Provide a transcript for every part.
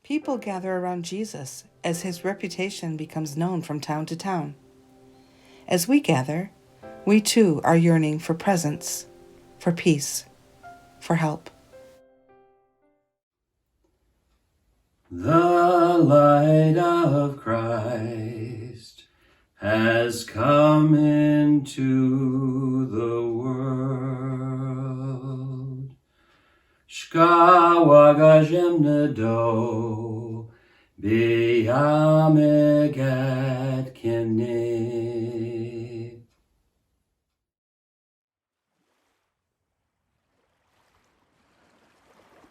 People gather around Jesus as his reputation becomes known from town to town. As we gather, we too are yearning for presence, for peace, for help. The light of Christ has come into the world. Shkawagashem Nado Biyamegat Kine.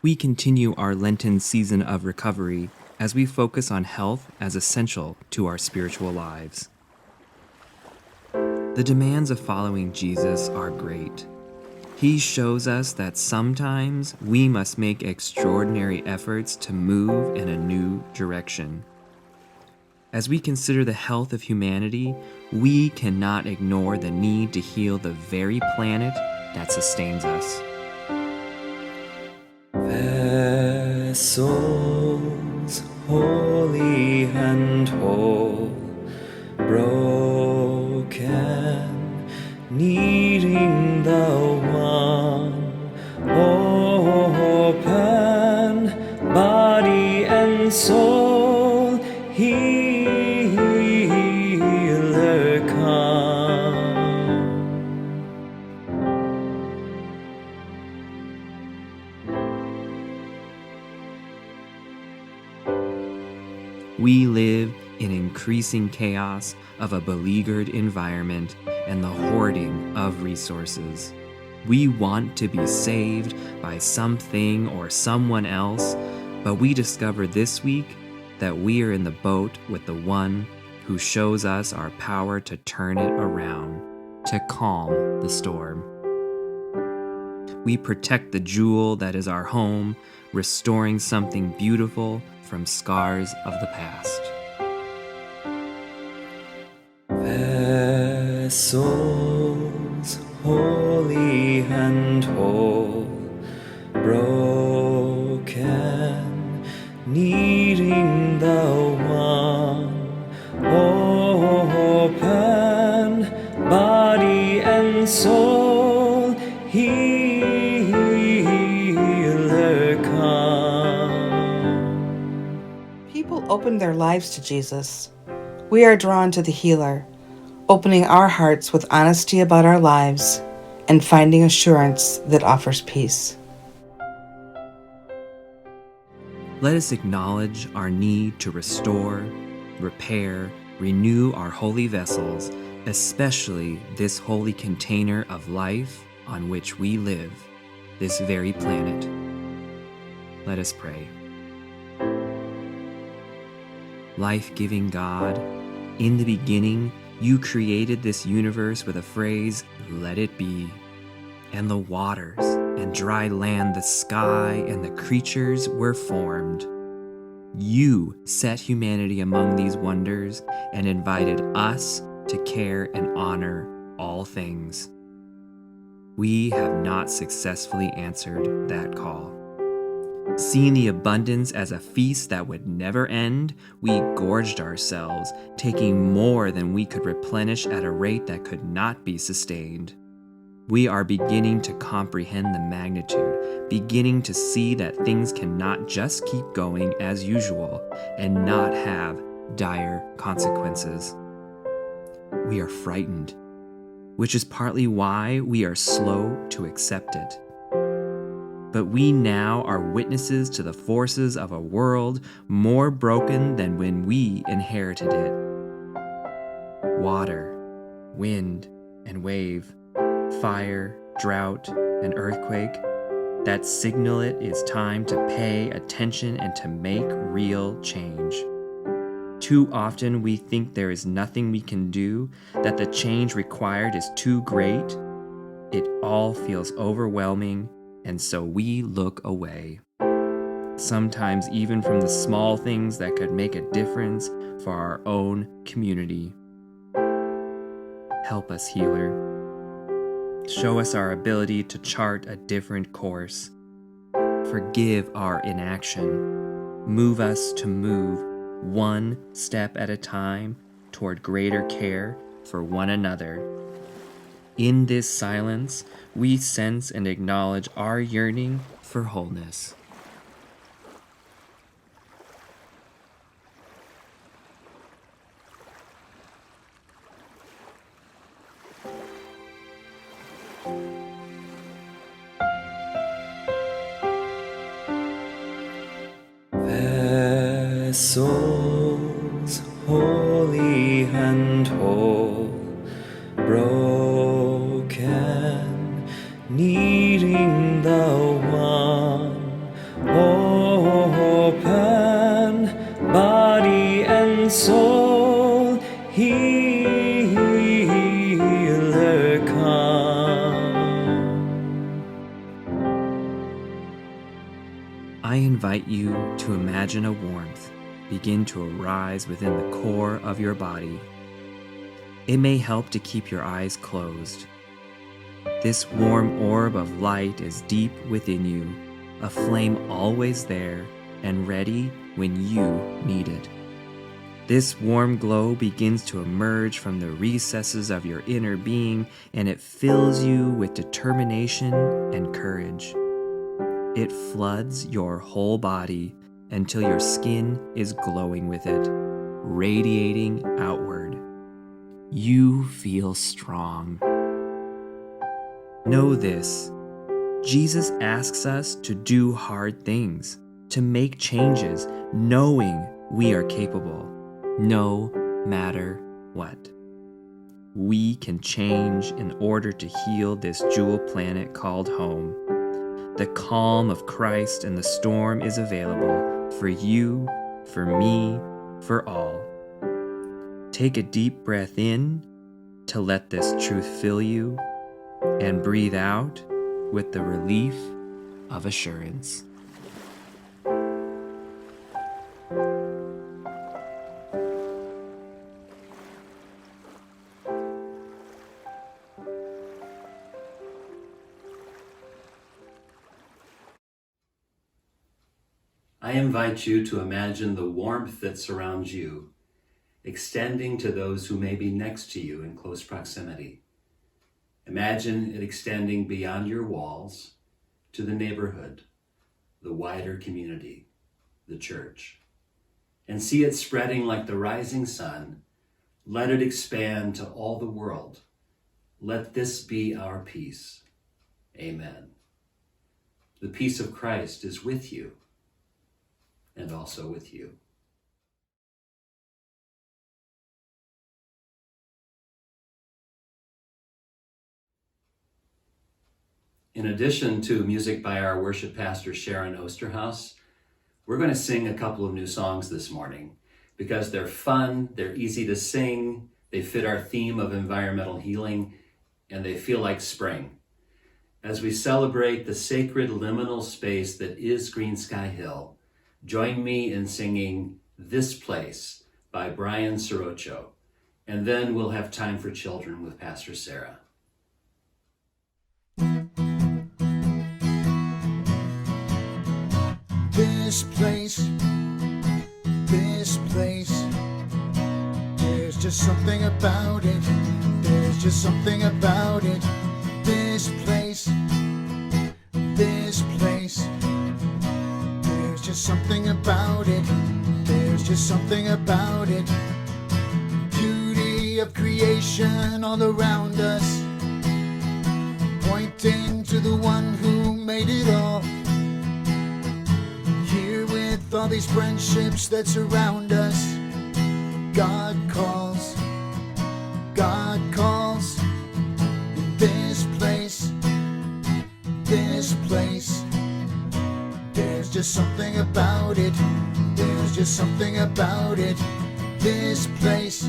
We continue our Lenten season of recovery as we focus on health as essential to our spiritual lives. The demands of following Jesus are great. He shows us that sometimes we must make extraordinary efforts to move in a new direction. As we consider the health of humanity, we cannot ignore the need to heal the very planet that sustains us. Vessels holy and whole, broken, needing the one, open, body and soul, healer come. We live in increasing chaos of a beleaguered environment and the hoarding of resources. We want to be saved by something or someone else, but we discover this week that we are in the boat with the one who shows us our power to turn it around, to calm the storm. We protect the jewel that is our home, restoring something beautiful from scars of the past. Vessels holy and whole, broken, needing the one, open, body and soul, healer come. People open their lives to Jesus. We are drawn to the healer, opening our hearts with honesty about our lives and finding assurance that offers peace. Let us acknowledge our need to restore, repair, renew our holy vessels, especially this holy container of life on which we live, this very planet. Let us pray. Life-giving God, in the beginning, you created this universe with a phrase, "Let it be." And the waters and dry land, the sky and the creatures were formed. You set humanity among these wonders and invited us to care and honor all things. We have not successfully answered that call. Seeing the abundance as a feast that would never end, we gorged ourselves, taking more than we could replenish at a rate that could not be sustained. We are beginning to comprehend the magnitude, beginning to see that things cannot just keep going as usual and not have dire consequences. We are frightened, which is partly why we are slow to accept it. But we now are witnesses to the forces of a world more broken than when we inherited it. Water, wind, and wave, fire, drought, and earthquake that signal it is time to pay attention and to make real change. Too often we think there is nothing we can do, that the change required is too great. It all feels overwhelming, and so we look away. Sometimes even from the small things that could make a difference for our own community. Help us, healer. Show us our ability to chart a different course. Forgive our inaction. move us to move one step at a time toward greater care for one another. In this silence, we sense and acknowledge our yearning for wholeness. Vessels holy and whole, broken, needing the one, open, body and soul, healer come. I invite you to imagine a warmth begin to arise within the core of your body. It may help to keep your eyes closed. This warm orb of light is deep within you, a flame always there and ready when you need it. This warm glow begins to emerge from the recesses of your inner being, and it fills you with determination and courage. It floods your whole body until your skin is glowing with it, radiating outward. You feel strong. Know this: Jesus asks us to do hard things, to make changes, knowing we are capable, no matter what. We can change in order to heal this jewel planet called home. The calm of Christ in the storm is available for you, for me, for all. Take a deep breath in to let this truth fill you, and breathe out with the relief of assurance. I invite you to imagine the warmth that surrounds you, extending to those who may be next to you in close proximity. Imagine it extending beyond your walls to the neighborhood, the wider community, the church. And see it spreading like the rising sun. Let it expand to all the world. Let this be our peace. Amen. The peace of Christ is with you and also with you. In addition to music by our worship pastor, Sharon Osterhaus, we're going to sing a couple of new songs this morning because they're fun, they're easy to sing, they fit our theme of environmental healing, and they feel like spring. As we celebrate the sacred liminal space that is Greensky Hill, join me in singing This Place by Brian Sorocho, and then we'll have time for children with Pastor Sarah. This place, there's just something about it, there's just something about it. This place, there's just something about it, there's just something about it. Beauty of creation all around us, pointing to the one who made it all. Here with all these friendships that surround us, God calls, in this place, there's just something about it, there's just something about it. This place,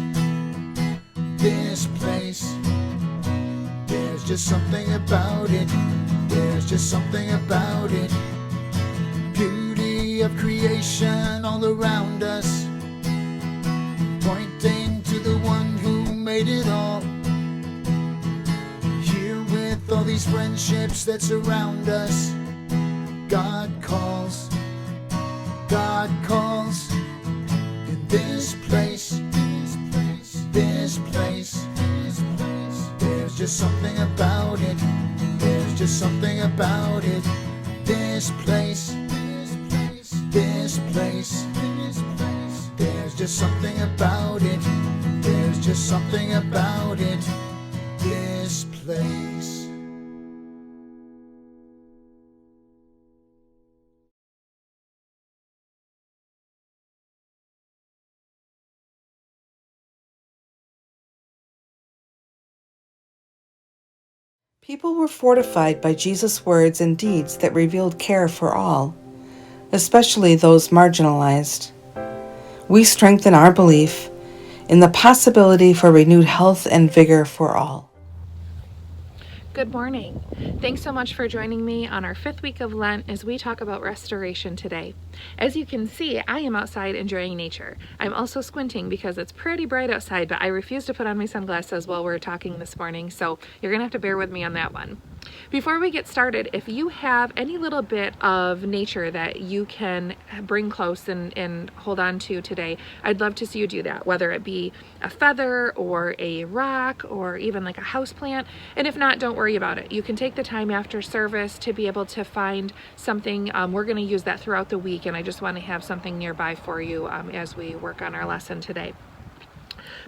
there's just something about it, there's just something about it. Beauty of creation all around us, pointing to the one who made it all. Here with all these friendships that surround us, God calls, God calls in this place, this place. There's just something about it. There's just something about it. This place, this place. There's just something about it. There's just something about it. This place. People were fortified by Jesus' words and deeds that revealed care for all, especially those marginalized. We strengthen our belief in the possibility for renewed health and vigor for all. Good morning. Thanks so much for joining me on our 5th week of Lent as we talk about restoration today. As you can see, I am outside enjoying nature. I'm also squinting because it's pretty bright outside, but I refuse to put on my sunglasses while we're talking this morning, so you're gonna have to bear with me on that one. Before we get started, if you have any little bit of nature that you can bring close and hold on to today, I'd love to see you do that, whether it be a feather or a rock or even like a house plant. And if not, don't worry about it. You can take the time after service to be able to find something. We're going to use that throughout the week, and I just want to have something nearby for you as we work on our lesson today.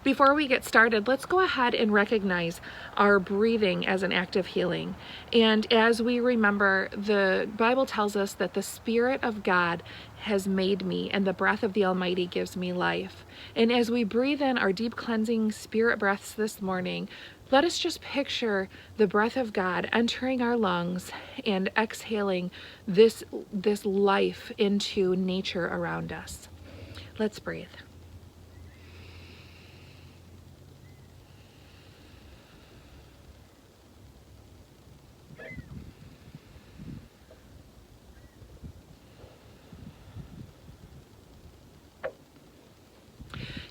Before we get started, let's go ahead and recognize our breathing as an act of healing. And as we remember, the Bible tells us that the Spirit of God has made me, and the breath of the Almighty gives me life. And as we breathe in our deep cleansing spirit breaths this morning, let us just picture the breath of God entering our lungs and exhaling this life into nature around us. Let's breathe.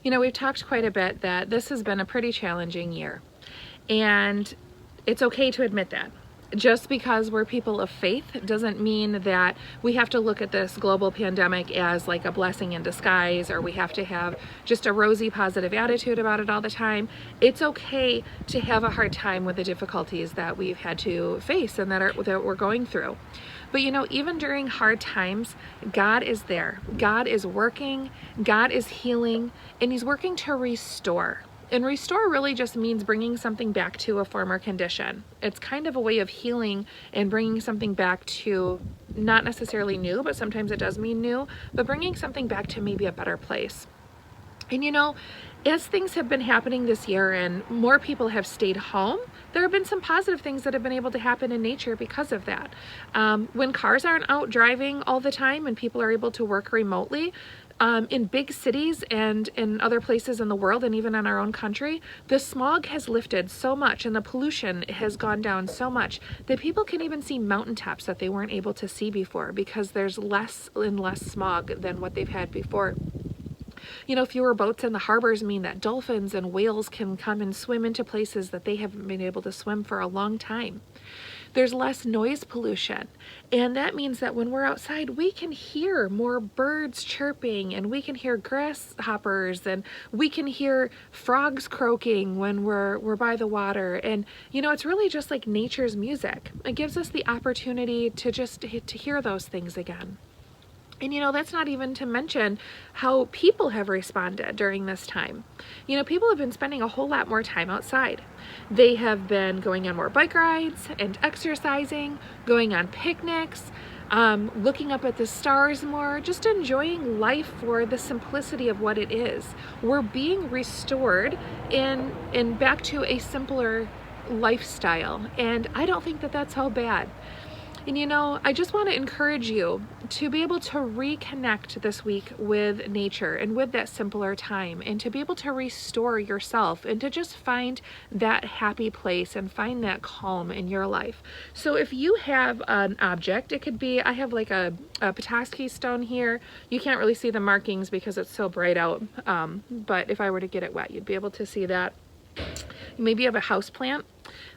You know, we've talked quite a bit that this has been a pretty challenging year, and it's okay to admit that. Just because we're people of faith doesn't mean that we have to look at this global pandemic as like a blessing in disguise, or we have to have just a rosy positive attitude about it all the time. It's okay to have a hard time with the difficulties that we've had to face and that we're going through. But you know, even during hard times, God is there. God is working, God is healing, and He's working to restore. And restore really just means bringing something back to a former condition. It's kind of a way of healing and bringing something back to not necessarily new, but sometimes it does mean new, but bringing something back to maybe a better place. And you know, as things have been happening this year and more people have stayed home, there have been some positive things that have been able to happen in nature because of that. When cars aren't out driving all the time and people are able to work remotely, in big cities and in other places in the world and even in our own country, the smog has lifted so much and the pollution has gone down so much that people can even see mountaintops that they weren't able to see before because there's less and less smog than what they've had before. You know, fewer boats in the harbors mean that dolphins and whales can come and swim into places that they haven't been able to swim for a long time. There's less noise pollution, and that means that when we're outside, we can hear more birds chirping, and we can hear grasshoppers, and we can hear frogs croaking when we're by the water. And you know, it's really just like nature's music. It gives us the opportunity to hear those things again. And you know, that's not even to mention how people have responded during this time. You know, people have been spending a whole lot more time outside. They have been going on more bike rides and exercising, going on picnics, looking up at the stars more, just enjoying life for the simplicity of what it is. We're being restored in back to a simpler lifestyle, and I don't think that that's all bad. And you know, I just want to encourage you to be able to reconnect this week with nature and with that simpler time, and to be able to restore yourself and to just find that happy place and find that calm in your life. So if you have an object, it could be, I have like a Petoskey stone here. You can't really see the markings because it's so bright out, but if I were to get it wet, you'd be able to see that. Maybe you have a house plant.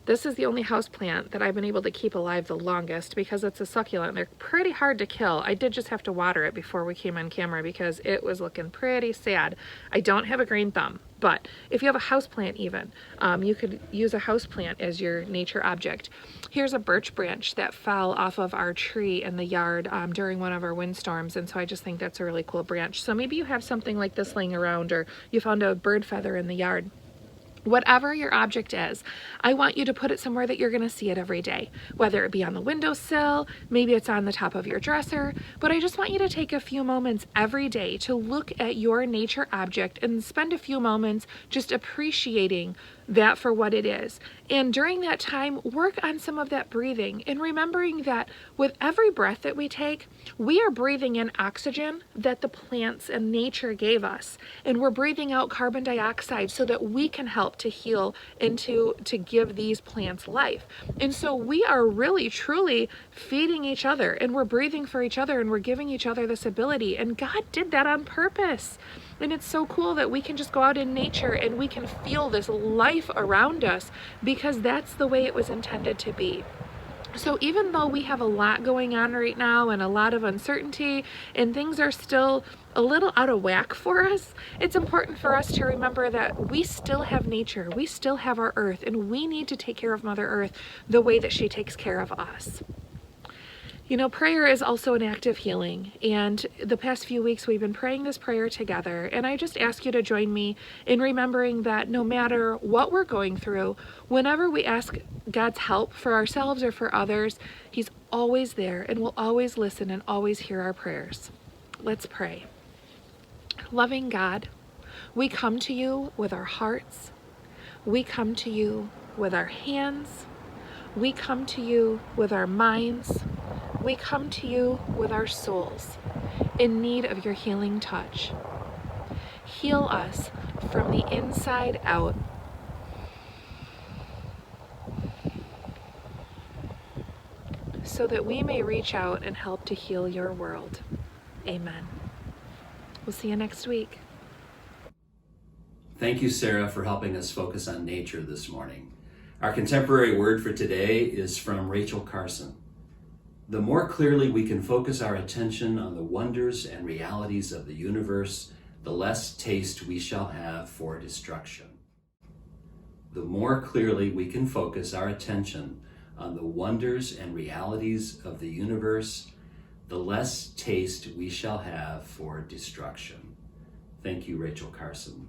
This is the only house plant that I've been able to keep alive the longest because it's a succulent. They're pretty hard to kill. I did just have to water it before we came on camera because it was looking pretty sad. I don't have a green thumb, but if you have a house plant even, you could use a house plant as your nature object. Here's a birch branch that fell off of our tree in the yard during one of our windstorms, and so I just think that's a really cool branch. So maybe you have something like this laying around, or you found a bird feather in the yard. Whatever your object is, I want you to put it somewhere that you're going to see it every day, whether it be on the windowsill, maybe it's on the top of your dresser, but I just want you to take a few moments every day to look at your nature object and spend a few moments just appreciating that for what it is. And during that time, work on some of that breathing and remembering that with every breath that we take, we are breathing in oxygen that the plants and nature gave us. And we're breathing out carbon dioxide so that we can help to heal and to give these plants life. And so we are really, truly feeding each other, and we're breathing for each other, and we're giving each other this ability. And God did that on purpose. And it's so cool that we can just go out in nature and we can feel this life around us because that's the way it was intended to be. So even though we have a lot going on right now and a lot of uncertainty and things are still a little out of whack for us, it's important for us to remember that we still have nature, we still have our earth, and we need to take care of Mother Earth the way that she takes care of us. You know, prayer is also an act of healing, and the past few weeks we've been praying this prayer together, and I just ask you to join me in remembering that no matter what we're going through, whenever we ask God's help for ourselves or for others, He's always there and will always listen and always hear our prayers. Let's pray. Loving God, we come to you with our hearts. We come to you with our hands. We come to you with our minds. We come to you with our souls in need of your healing touch. Heal us from the inside out. So that we may reach out and help to heal your world. Amen. We'll see you next week. Thank you, Sarah, for helping us focus on nature this morning. Our contemporary word for today is from Rachel Carson. The more clearly we can focus our attention on the wonders and realities of the universe, the less taste we shall have for destruction. The more clearly we can focus our attention on the wonders and realities of the universe, the less taste we shall have for destruction. Thank you, Rachel Carson.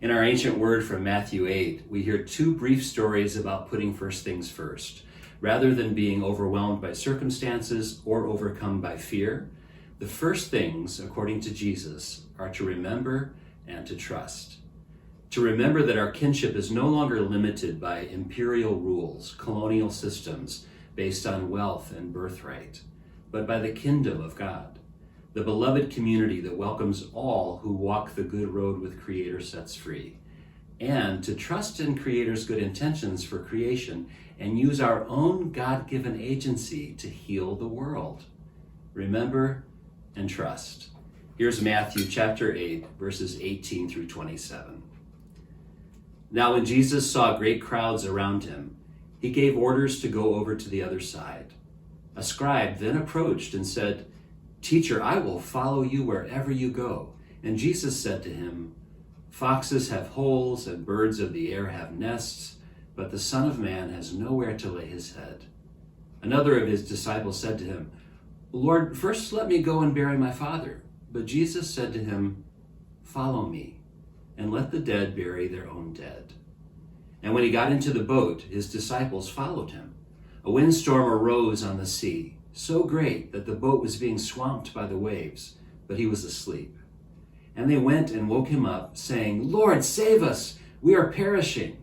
In our ancient word from Matthew 8, we hear two brief stories about putting first things first. Rather than being overwhelmed by circumstances or overcome by fear, the first things, according to Jesus, are to remember and to trust. To remember that our kinship is no longer limited by imperial rules, colonial systems based on wealth and birthright, but by the kingdom of God, the beloved community that welcomes all who walk the good road with Creator sets free, and to trust in Creator's good intentions for creation and use our own God-given agency to heal the world. Remember and trust. Here's Matthew chapter 8, verses 18 through 27. Now when Jesus saw great crowds around him, he gave orders to go over to the other side. A scribe then approached and said, "Teacher, I will follow you wherever you go." And Jesus said to him, "Foxes have holes and birds of the air have nests, but the Son of Man has nowhere to lay his head." Another of his disciples said to him, "Lord, first let me go and bury my father." But Jesus said to him, "Follow me, and let the dead bury their own dead." And when he got into the boat, his disciples followed him. A windstorm arose on the sea, so great that the boat was being swamped by the waves, but he was asleep. And they went and woke him up, saying, "Lord, save us, we are perishing."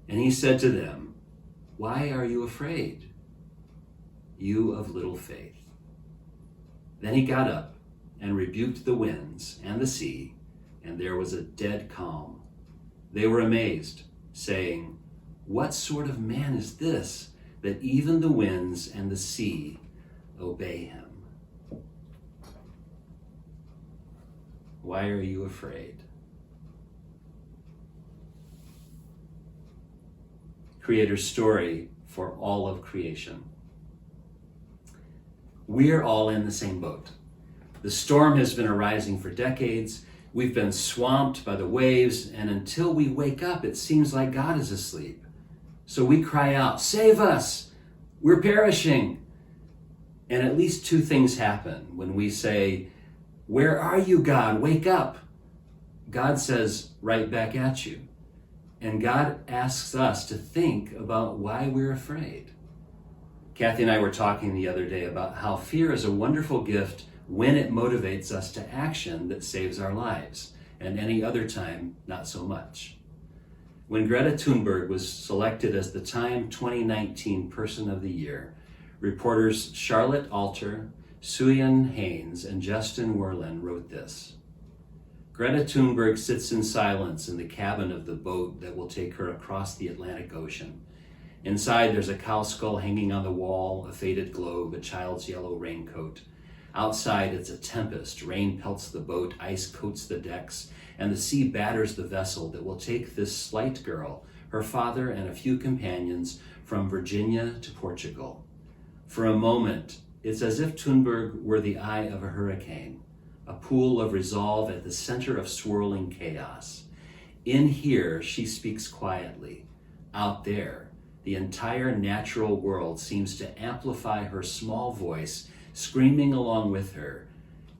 And he said to them, "Why are you afraid, you of little faith?" Then he got up and rebuked the winds and the sea, and there was a dead calm. They were amazed, saying, "What sort of man is this, that even the winds and the sea obey him?" Why are you afraid? Creator's story for all of creation. We're all in the same boat. The storm has been arising for decades. We've been swamped by the waves, and until we wake up, it seems like God is asleep. So we cry out, "Save us! We're perishing!" And at least two things happen when we say, "Where are you, God? Wake up!" God says, "Right back at you." And God asks us to think about why we're afraid. Kathy and I were talking the other day about how fear is a wonderful gift when it motivates us to action that saves our lives, and any other time, not so much. When Greta Thunberg was selected as the Time 2019 Person of the Year, reporters Charlotte Alter, Suyan Haynes, and Justin Werlin wrote this: "Greta Thunberg sits in silence in the cabin of the boat that will take her across the Atlantic Ocean. Inside, there's a cow skull hanging on the wall, a faded globe, a child's yellow raincoat. Outside, it's a tempest. Rain pelts the boat, ice coats the decks, and the sea batters the vessel that will take this slight girl, her father, and a few companions from Virginia to Portugal. For a moment, it's as if Thunberg were the eye of a hurricane, a pool of resolve at the center of swirling chaos. In here, she speaks quietly. Out there, the entire natural world seems to amplify her small voice, screaming along with her.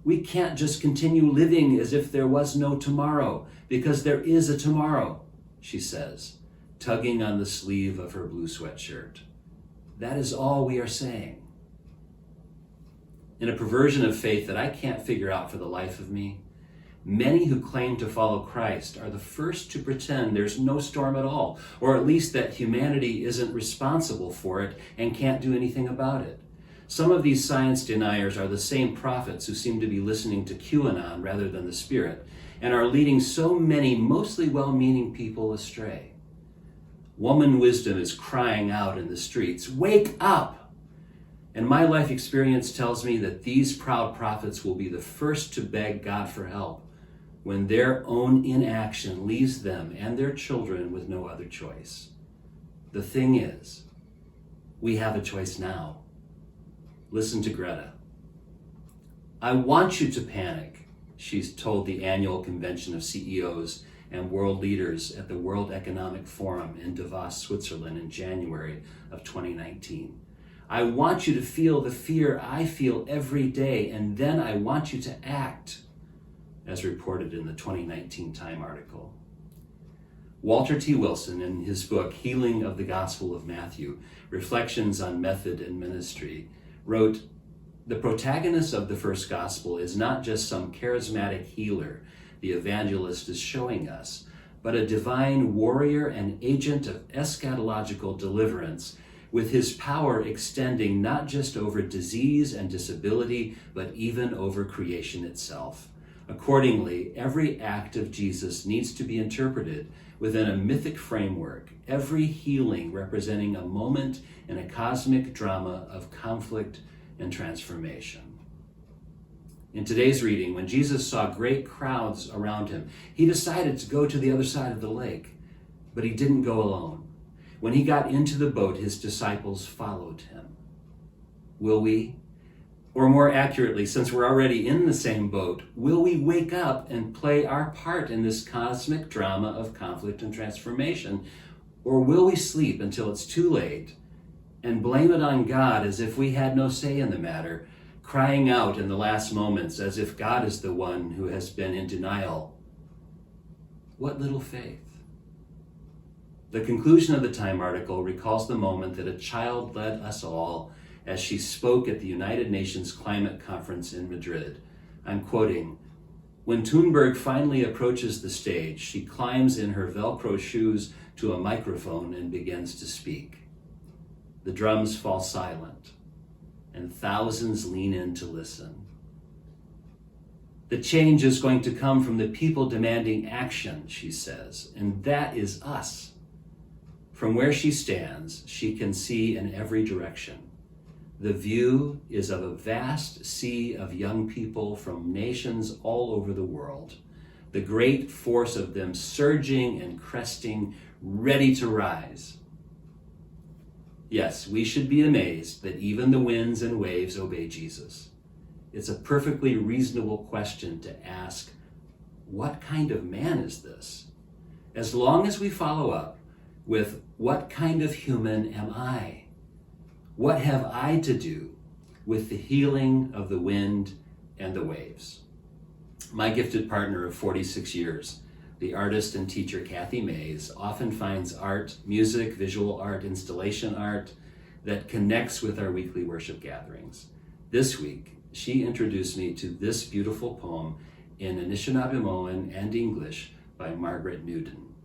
We can't just continue living as if there was no tomorrow, because there is a tomorrow," she says, tugging on the sleeve of her blue sweatshirt. That is all we are saying. In a perversion of faith that I can't figure out for the life of me, many who claim to follow Christ are the first to pretend there's no storm at all, or at least that humanity isn't responsible for it and can't do anything about it. Some of these science deniers are the same prophets who seem to be listening to QAnon rather than the Spirit, and are leading so many mostly well-meaning people astray. Woman wisdom is crying out in the streets, "Wake up!" And my life experience tells me that these proud prophets will be the first to beg God for help when their own inaction leaves them and their children with no other choice. The thing is, we have a choice now. Listen to Greta. "I want you to panic," she's told the annual convention of CEOs and world leaders at the World Economic Forum in Davos, Switzerland in January of 2019. "I want you to feel the fear I feel every day, and then I want you to act," as reported in the 2019 Time article. Walter T. Wilson, in his book, Healing of the Gospel of Matthew, Reflections on Method and Ministry, wrote, "The protagonist of the first gospel is not just some charismatic healer the evangelist is showing us, but a divine warrior and agent of eschatological deliverance, with his power extending not just over disease and disability, but even over creation itself. Accordingly, every act of Jesus needs to be interpreted within a mythic framework, every healing representing a moment in a cosmic drama of conflict and transformation." In today's reading, when Jesus saw great crowds around him, he decided to go to the other side of the lake, but he didn't go alone. When he got into the boat, his disciples followed him. Will we? Or more accurately, since we're already in the same boat, will we wake up and play our part in this cosmic drama of conflict and transformation? Or will we sleep until it's too late and blame it on God as if we had no say in the matter, crying out in the last moments as if God is the one who has been in denial? What little faith. The conclusion of the Time article recalls the moment that a child led us all as she spoke at the United Nations Climate Conference in Madrid. I'm quoting, "When Thunberg finally approaches the stage, she climbs in her Velcro shoes to a microphone and begins to speak. The drums fall silent, and thousands lean in to listen. The change is going to come from the people demanding action," she says, "and that is us." From where she stands, she can see in every direction. The view is of a vast sea of young people from nations all over the world, the great force of them surging and cresting, ready to rise. Yes, we should be amazed that even the winds and waves obey Jesus. It's a perfectly reasonable question to ask, what kind of man is this? As long as we follow up with, what kind of human am I? What have I to do with the healing of the wind and the waves? My gifted partner of 46 years, the artist and teacher Kathy Mays, often finds art, music, visual art, installation art that connects with our weekly worship gatherings. This week, she introduced me to this beautiful poem in Anishinaabemowin and English by Margaret Newton.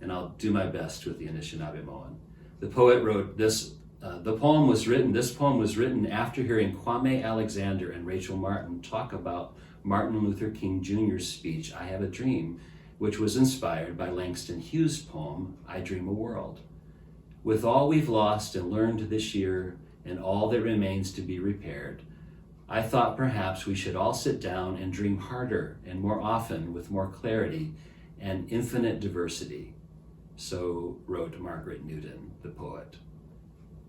And I'll do my best with the Anishinaabemowin. The poet wrote this. This poem was written after hearing Kwame Alexander and Rachel Martin talk about Martin Luther King Jr.'s speech, I Have a Dream, which was inspired by Langston Hughes' poem, I Dream a World. With all we've lost and learned this year and all that remains to be repaired, I thought perhaps we should all sit down and dream harder and more often with more clarity and infinite diversity. So wrote Margaret Newton, the poet.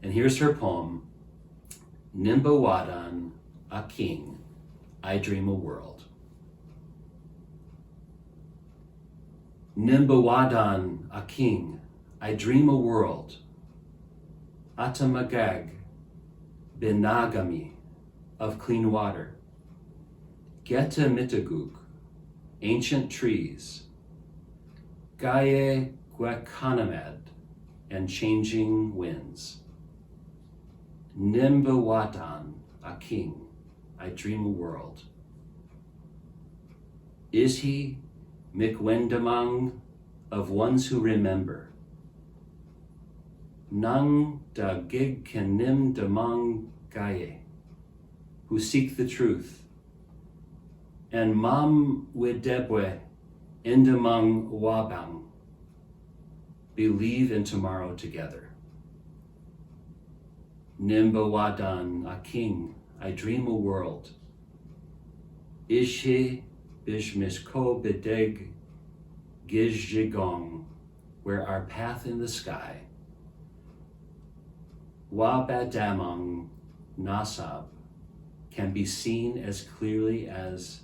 And here's her poem, Nimbawadan, a King, I Dream a World. Nimbawadan, a king, I dream a world. Atamagag, Benagami, of clean water. Geta Mitaguk, ancient trees. Gaye Gwekanamed, and changing winds. Nimbawatan, a king, I dream a world. Is he Mikwendamang of ones who remember? Nang da gig kenim damang gaye, who seek the truth, and mam widebwe indamang wabang, believe in tomorrow together. Nimbawadan, a king, I dream a world. Ishe bishmishko bedeg gizjigong, where our path in the sky. Wabadamang nasab can be seen as clearly as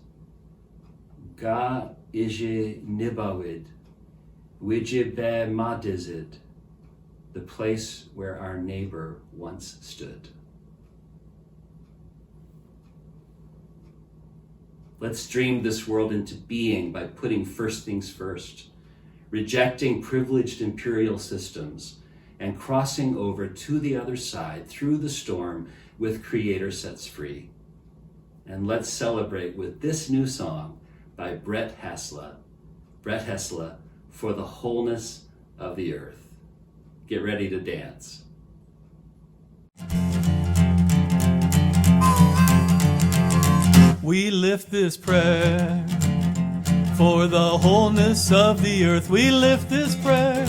Ga ije nibawid, wijibe madizid, the place where our neighbor once stood. Let's dream this world into being by putting first things first, rejecting privileged imperial systems, and crossing over to the other side through the storm with Creator Sets Free. And let's celebrate with this new song by Brett Hasla, For the Wholeness of the Earth. Get ready to dance. We lift this prayer for the wholeness of the earth. We lift this prayer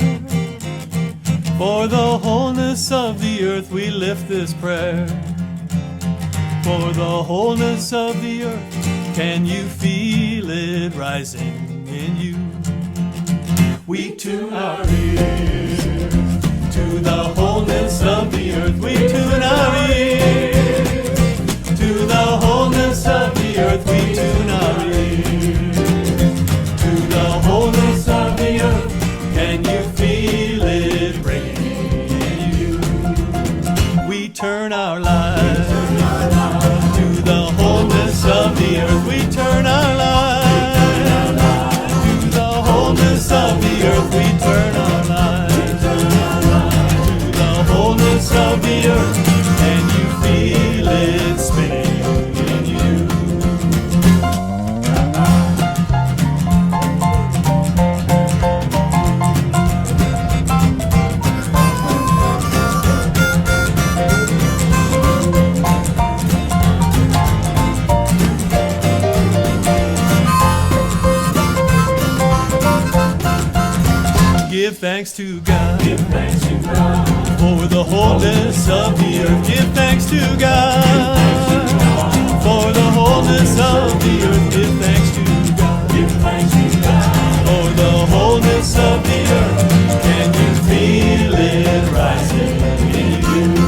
for the wholeness of the earth. We lift this prayer for the wholeness of the earth. Can you feel it rising in you? We tune our ears to the wholeness of the earth. We tune our ears to the wholeness of the earth. We tune our ears to the wholeness of the earth. Can you feel it ringing in you? We turn our lives to the wholeness of the earth. We turn our lives to the wholeness of the earth. We turn our lives to the wholeness of the earth. Can you feel it spinning in you? Give thanks to God. Give thanks to God for the wholeness of the earth. Give thanks to God for the wholeness of the earth. Give thanks to God. Give thanks to God for the wholeness of the earth. Can you feel it rising in you?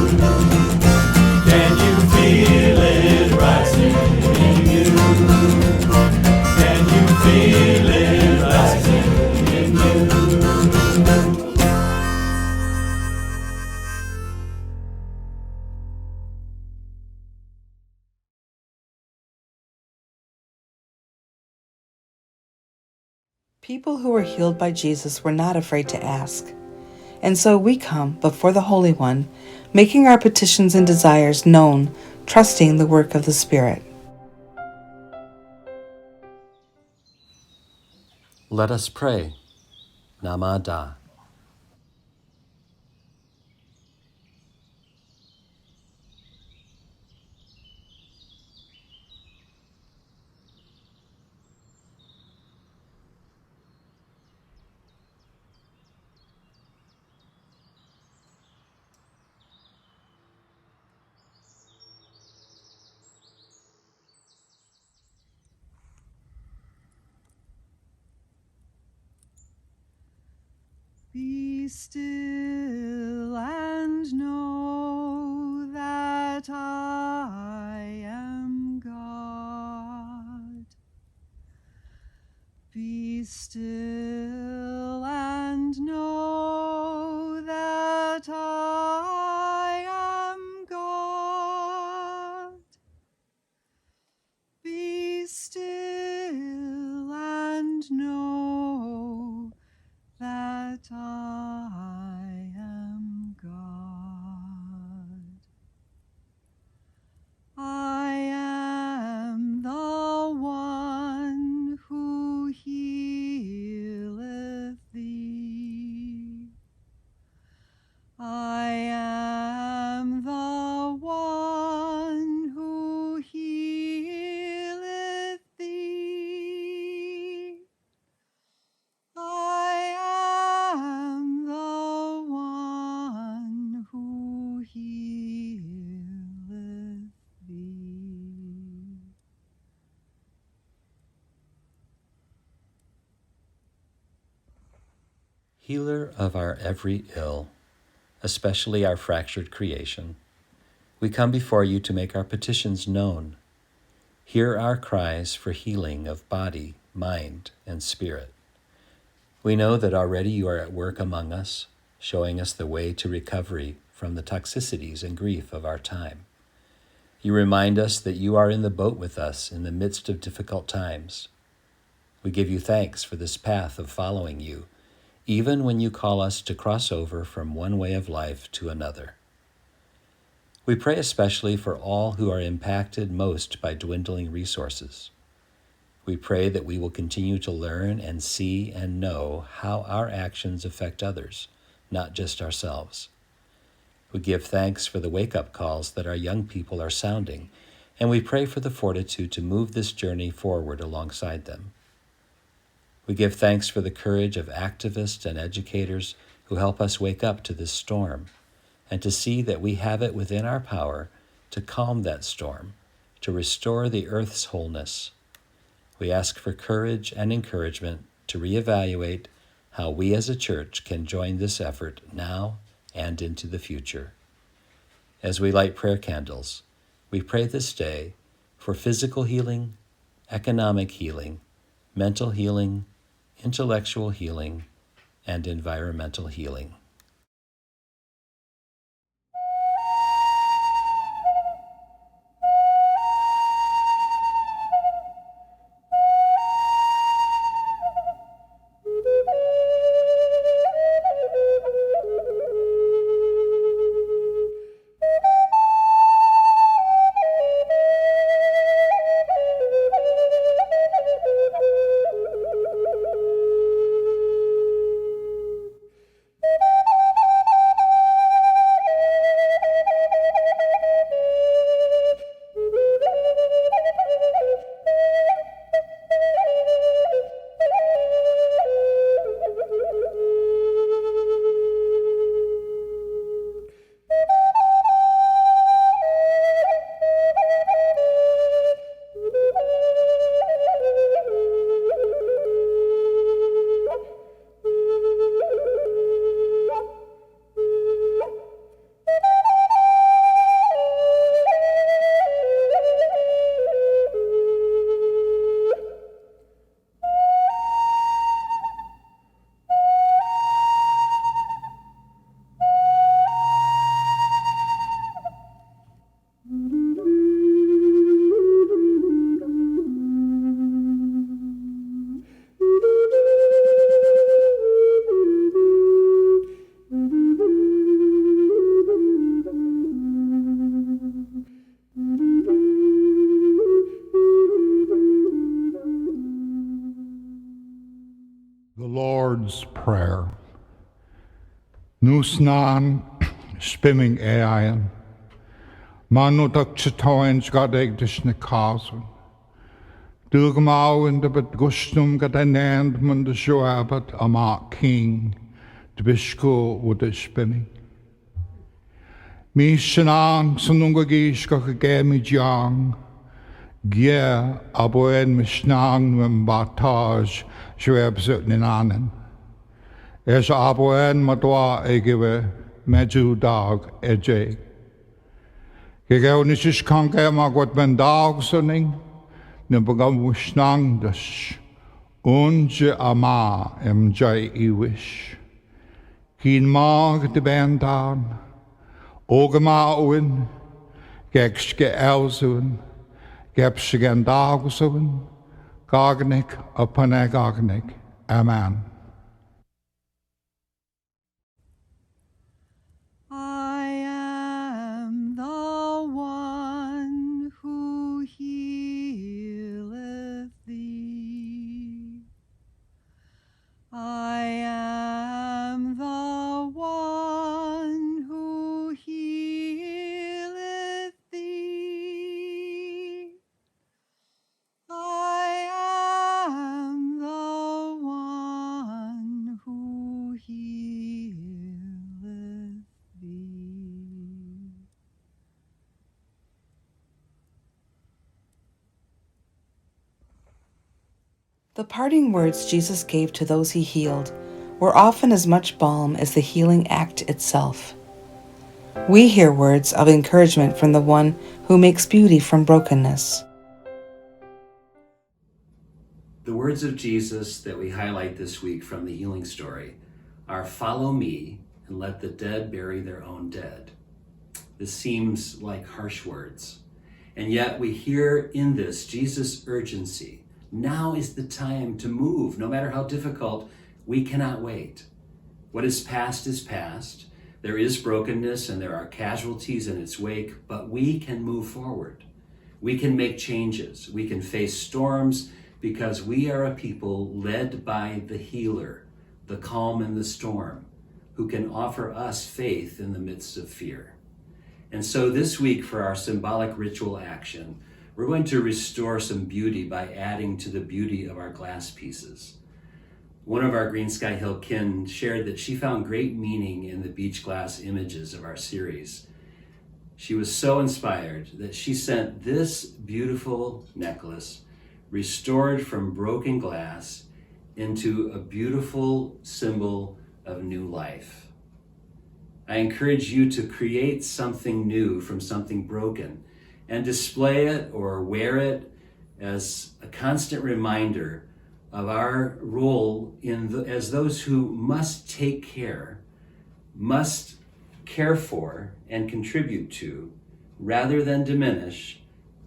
People who were healed by Jesus were not afraid to ask. And so we come before the Holy One, making our petitions and desires known, trusting the work of the Spirit. Let us pray. Namada. Be still and know that I am God. Be still and know that I am God. Be still and know that I am God. I am the one who healeth thee. I am the one who healeth thee. I am the one who healeth thee. Healer of our every ill, especially our fractured creation, we come before you to make our petitions known. Hear our cries for healing of body, mind, and spirit. We know that already you are at work among us, showing us the way to recovery from the toxicities and grief of our time. You remind us that you are in the boat with us in the midst of difficult times. We give you thanks for this path of following you, even when you call us to cross over from one way of life to another. We pray especially for all who are impacted most by dwindling resources. We pray that we will continue to learn and see and know how our actions affect others, not just ourselves. We give thanks for the wake-up calls that our young people are sounding, and we pray for the fortitude to move this journey forward alongside them. We give thanks for the courage of activists and educators who help us wake up to this storm, and to see that we have it within our power to calm that storm, to restore the earth's wholeness. We ask for courage and encouragement to reevaluate how we as a church can join this effort now and into the future. As we light prayer candles, we pray this day for physical healing, economic healing, mental healing, intellectual healing, and environmental healing. snan spimming AI. Manu dak chitoins got egg dish na casun. Dugmau in the bit gustum got an end mun the show abbot a mark king to be school with the spinning. Mi shanang sununga gish got a game young. Gia aboen mishnang when batage shwebs in anen. Es aboen madwa egive meju dog eje. Gegau nishish kanke magwat ben dog sunning, nibagam wishnang dash. Unje ama jai iwish. Keen mag de ben down. Ogama owen, gekske elzoen. Geps again dagsoen, gagnik upon a gagnik. Amen. I am the one who healeth thee. I am the one who healeth thee. I am the one who healeth thee. The parting words Jesus gave to those he healed were often as much balm as the healing act itself. We hear words of encouragement from the one who makes beauty from brokenness. The words of Jesus that we highlight this week from the healing story are, "Follow me and let the dead bury their own dead." This seems like harsh words, and yet we hear in this Jesus' urgency. Now is the time to move. No matter how difficult, we cannot wait. What is past is past. There is brokenness and there are casualties in its wake, but we can move forward. We can make changes. We can face storms because we are a people led by the healer, the calm in the storm, who can offer us faith in the midst of fear. And so this week, for our symbolic ritual action, we're going to restore some beauty by adding to the beauty of our glass pieces. One of our Greensky Hill kin shared that she found great meaning in the beach glass images of our series. She was so inspired that she sent this beautiful necklace, restored from broken glass, into a beautiful symbol of new life. I encourage you to create something new from something broken and display it or wear it as a constant reminder of our role as those who must take care, must care for and contribute to, rather than diminish,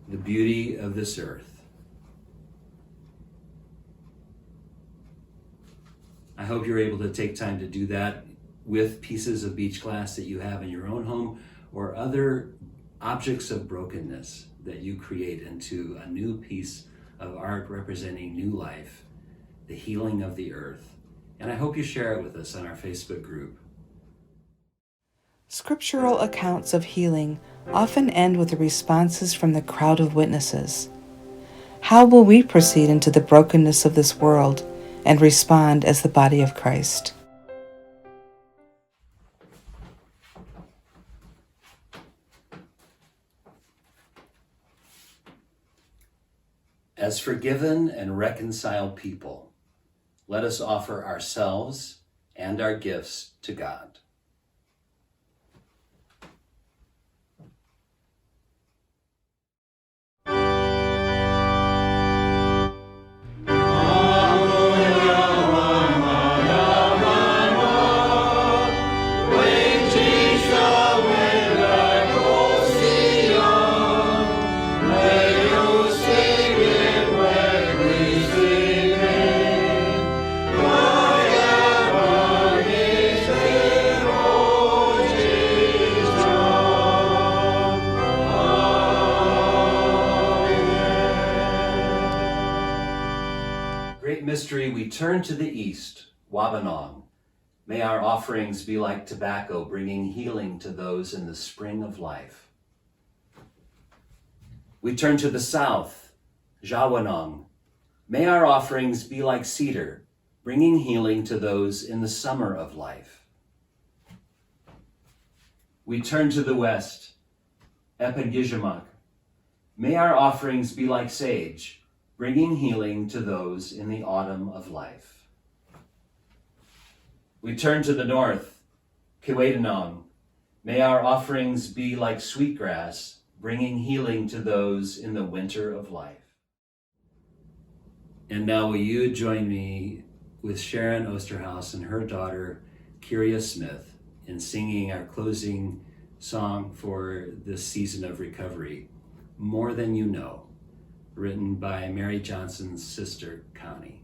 the beauty of this earth. I hope you're able to take time to do that with pieces of beach glass that you have in your own home or other objects of brokenness that you create into a new piece of art representing new life, the healing of the earth. And I hope you share it with us on our Facebook group. Scriptural accounts of healing often end with the responses from the crowd of witnesses. How will we proceed into the brokenness of this world and respond as the body of Christ? As forgiven and reconciled people, let us offer ourselves and our gifts to God. Mystery, we turn to the east, Wabanong, May our offerings be like tobacco, bringing healing to those in the spring of life. We turn to the south, Jawanong. May our offerings be like cedar, bringing healing to those in the summer of life. We turn to the west, Epagizhamak. May our offerings be like sage, bringing healing to those in the autumn of life. We turn to the north, Kewedanong. May our offerings be like sweetgrass, bringing healing to those in the winter of life. And now will you join me with Sharon Osterhaus and her daughter, Kyria Smith, in singing our closing song for this season of recovery, More Than You Know, written by Mary Johnson's sister, Connie.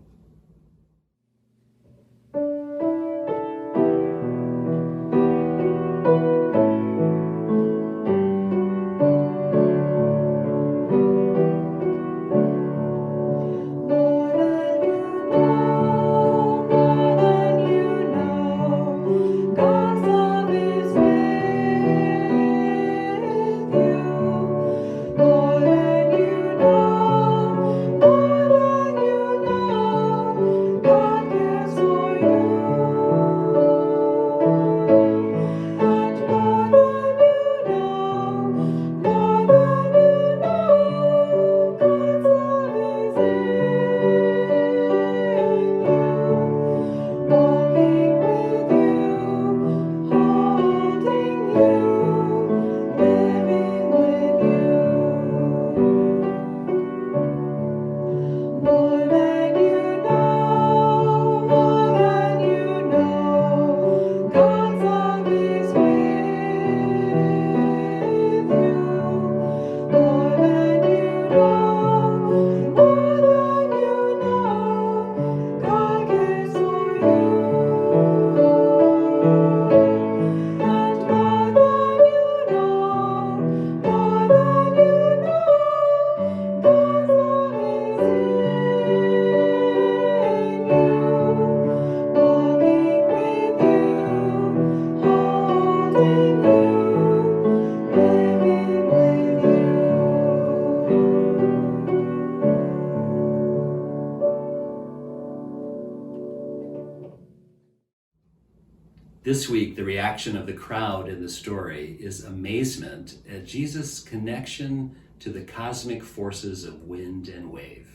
This week, the reaction of the crowd in the story is amazement at Jesus' connection to the cosmic forces of wind and wave.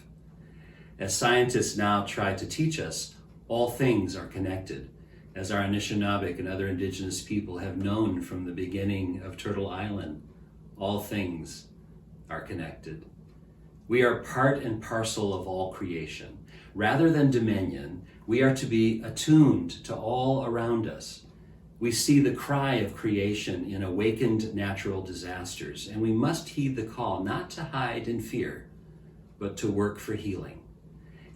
As scientists now try to teach us, all things are connected, as our Anishinaabeg and other indigenous people have known from the beginning of Turtle Island. All things are connected. We are part and parcel of all creation. Rather than dominion, we are to be attuned to all around us. We see the cry of creation in awakened natural disasters, and we must heed the call not to hide in fear, but to work for healing.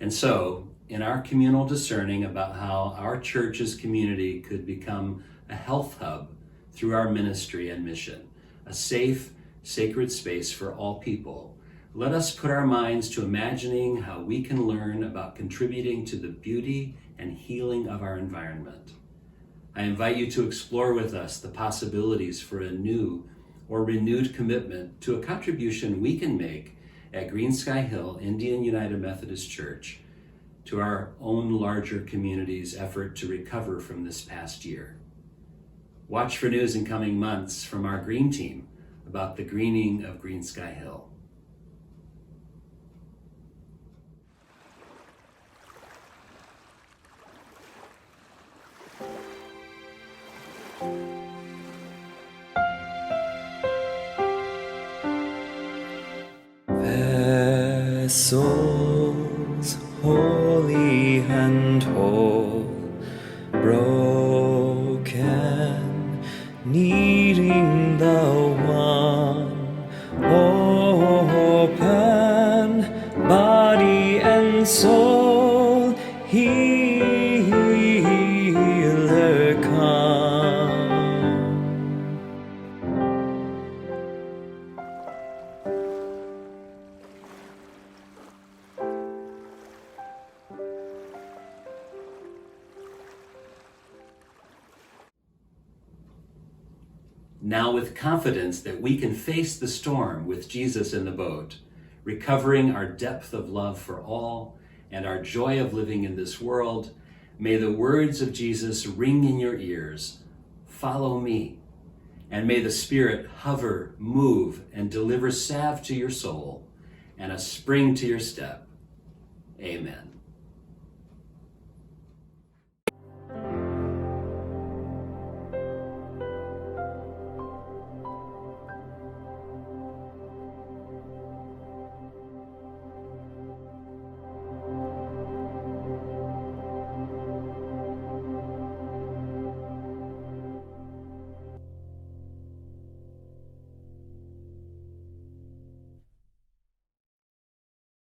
And so, in our communal discerning about how our church's community could become a health hub through our ministry and mission, a safe, sacred space for all people, let us put our minds to imagining how we can learn about contributing to the beauty and healing of our environment. I invite you to explore with us the possibilities for a new or renewed commitment to a contribution we can make at Greensky Hill Indian United Methodist Church to our own larger community's effort to recover from this past year. Watch for news in coming months from our green team about the greening of Greensky Hill. Vessels holy and whole, broken, needing the one, open, body and soul, healer come. now with confidence that we can face the storm with Jesus in the boat, recovering our depth of love for all and our joy of living in this world, may the words of Jesus ring in your ears, "Follow me," and may the Spirit hover, move, and deliver salve to your soul and a spring to your step. Amen.